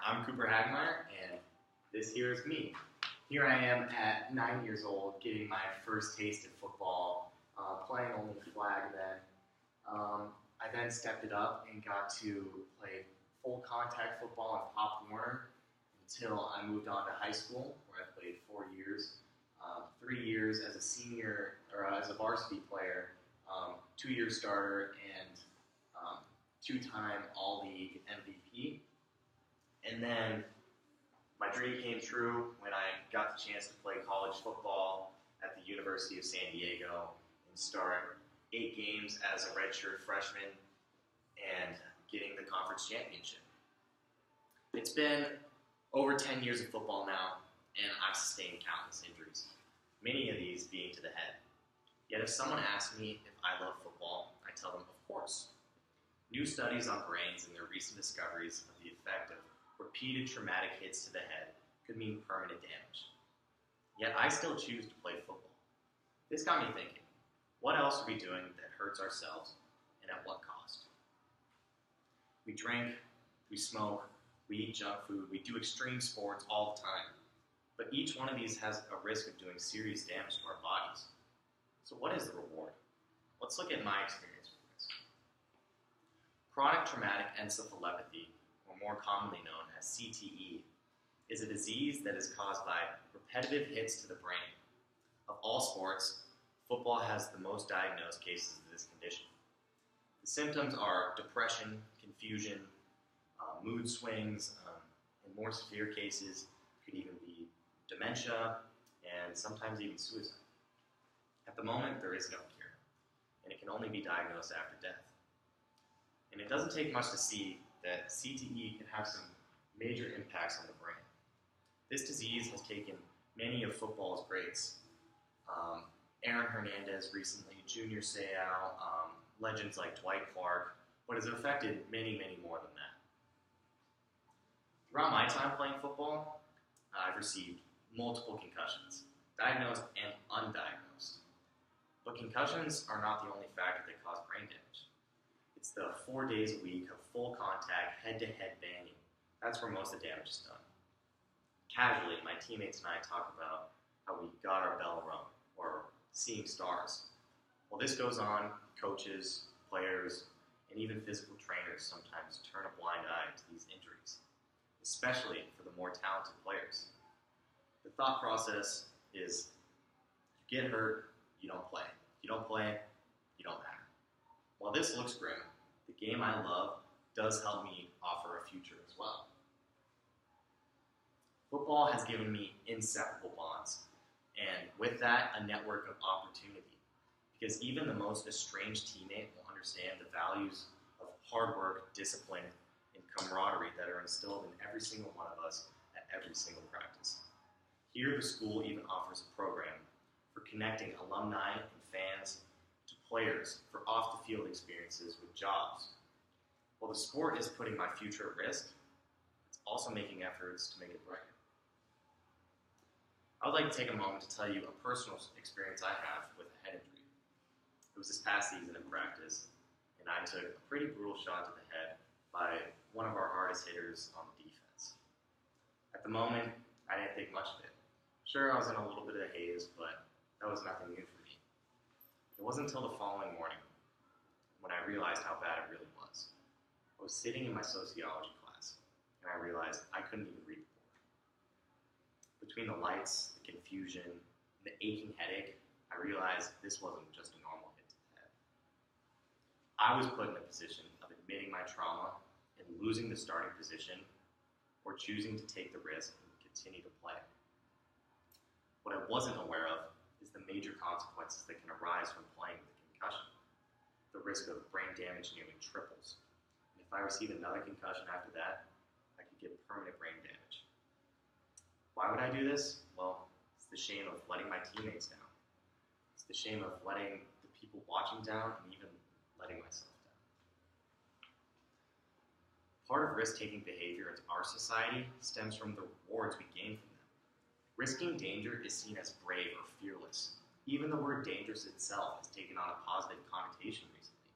I'm Cooper Hagmeyer, and this here is me. Here I am at 9 years old, getting my first taste of football, playing only flag then. I then stepped it up and got to play full contact football in Pop Warner until I moved on to high school, where I played 4 years. 3 years as a senior, or as a varsity player, 2-year starter, and two-time All-League MVP. And then my dream came true when I got the chance to play college football at the University of San Diego and start 8 games as a redshirt freshman and getting the conference championship. It's been over 10 years of football now, and I've sustained countless injuries, many of these being to the head. Yet if someone asks me if I love football, I tell them, of course. New studies on brains and their recent discoveries of the effect of repeated traumatic hits to the head could mean permanent damage. Yet I still choose to play football. This got me thinking, what else are we doing that hurts ourselves, and at what cost? We drink, we smoke, we eat junk food, we do extreme sports all the time. But each one of these has a risk of doing serious damage to our bodies. So what is the reward? Let's look at my experience with this. Chronic traumatic encephalopathy, or more commonly known as CTE, is a disease that is caused by repetitive hits to the brain. Of all sports, football has the most diagnosed cases of this condition. The symptoms are depression, confusion, mood swings, in more severe cases, could even be dementia, and sometimes even suicide. At the moment, there is no cure, and it can only be diagnosed after death. And it doesn't take much to see that CTE can have some major impacts on the brain. This disease has taken many of football's greats. Aaron Hernandez recently, Junior Seau, legends like Dwight Clark, but has affected many, many more than that. Throughout my time playing football, I've received multiple concussions, diagnosed and undiagnosed. But concussions are not the only factor that cause brain damage. It's the 4 days a week of full contact, head-to-head banging. That's where most of the damage is done. Casually, my teammates and I talk about how we got our bell rung, or seeing stars. While this goes on, coaches, players, and even physical trainers sometimes turn a blind eye to these injuries, especially for the more talented players. The thought process is, you get hurt, you don't play. You don't play, you don't matter. While this looks grim, the game I love does help me offer a future as well. Football has given me inseparable bonds, and with that, a network of opportunity. Because even the most estranged teammate will understand the values of hard work, discipline, and camaraderie that are instilled in every single one of us at every single practice. Here, the school even offers a program for connecting alumni and fans to players for off-the-field experiences with jobs. While the sport is putting my future at risk, it's also making efforts to make it brighter. I would like to take a moment to tell you a personal experience I have with a head injury. It was this past season in practice, and I took a pretty brutal shot to the head by one of our hardest hitters on the defense. At the moment, I didn't think much of it. Sure, I was in a little bit of a haze, but that was nothing new for me. It wasn't until the following morning when I realized how bad it really was. I was sitting in my sociology class, and I realized I couldn't even read the board. Between the lights, the confusion, and the aching headache, I realized this wasn't just a normal hit to the head. I was put in a position of admitting my trauma and losing the starting position, or choosing to take the risk and continue to play. What I wasn't aware of is the major consequences that can arise from playing with a concussion. The risk of brain damage nearly triples. And if I receive another concussion after that, I could get permanent brain damage. Why would I do this? Well, it's the shame of letting my teammates down. It's the shame of letting the people watching down, and even letting myself down. Part of risk-taking behavior in our society stems from the rewards we gain from them. Risking danger is seen as brave or fearless. Even the word dangerous itself has taken on a positive connotation recently.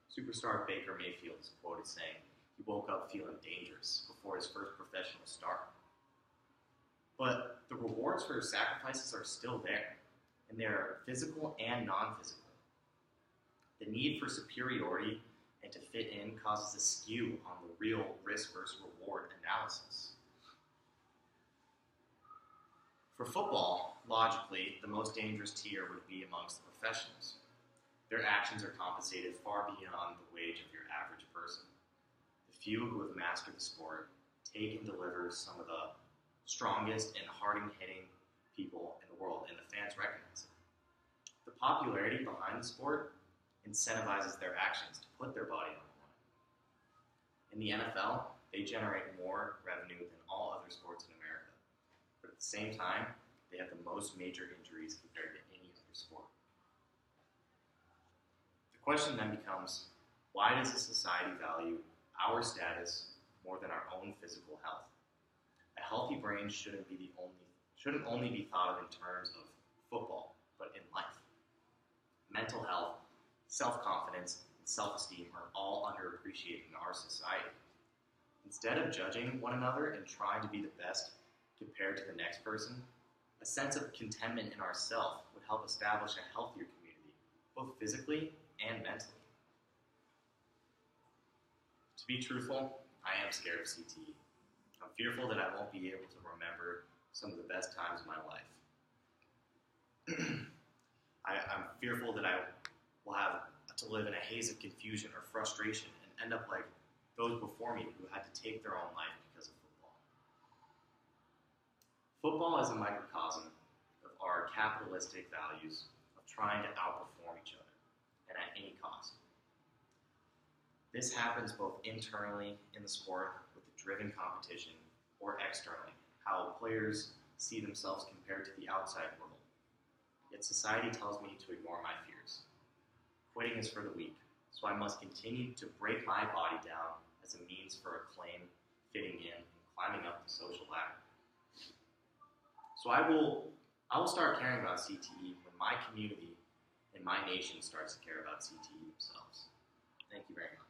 Superstar Baker Mayfield is quoted saying, "He woke up feeling dangerous before before his first professional start. But the rewards for his sacrifices are still there, and they are physical and non-physical. The need for superiority and to fit in causes a skew on the real risk versus reward analysis. For football, logically, the most dangerous tier would be amongst the professionals. Their actions are compensated far beyond the wage of your average person. The few who have mastered the sport take and deliver some of the strongest and hardest-hitting people in the world, and the fans recognize it. The popularity behind the sport incentivizes their actions to put their body on the line. In the NFL, they generate more revenue than all other sports in America, but at the same time, they have the most major injuries compared to any other sport. The question then becomes, why does a society value our status more than our own physical health? A healthy brain shouldn't only be thought of in terms of football, but in life. Mental health, self-confidence, and self-esteem are all underappreciated in our society. Instead of judging one another and trying to be the best compared to the next person, a sense of contentment in ourselves would help establish a healthier community, both physically and mentally. To be truthful, I am scared of CTE. I'm fearful that I won't be able to remember some of the best times of my life. I'm fearful that I will have to live in a haze of confusion or frustration and end up like those before me who had to take their own life because of football. Football is a microcosm of our capitalistic values of trying to outperform each other, and at any cost. This happens both internally in the sport with the driven competition, or externally, how players see themselves compared to the outside world. Yet society tells me to ignore my fears. Quitting is for the weak, so I must continue to break my body down as a means for acclaim, fitting in, and climbing up the social ladder. So I will start caring about CTE when my community and my nation starts to care about CTE themselves. Thank you very much.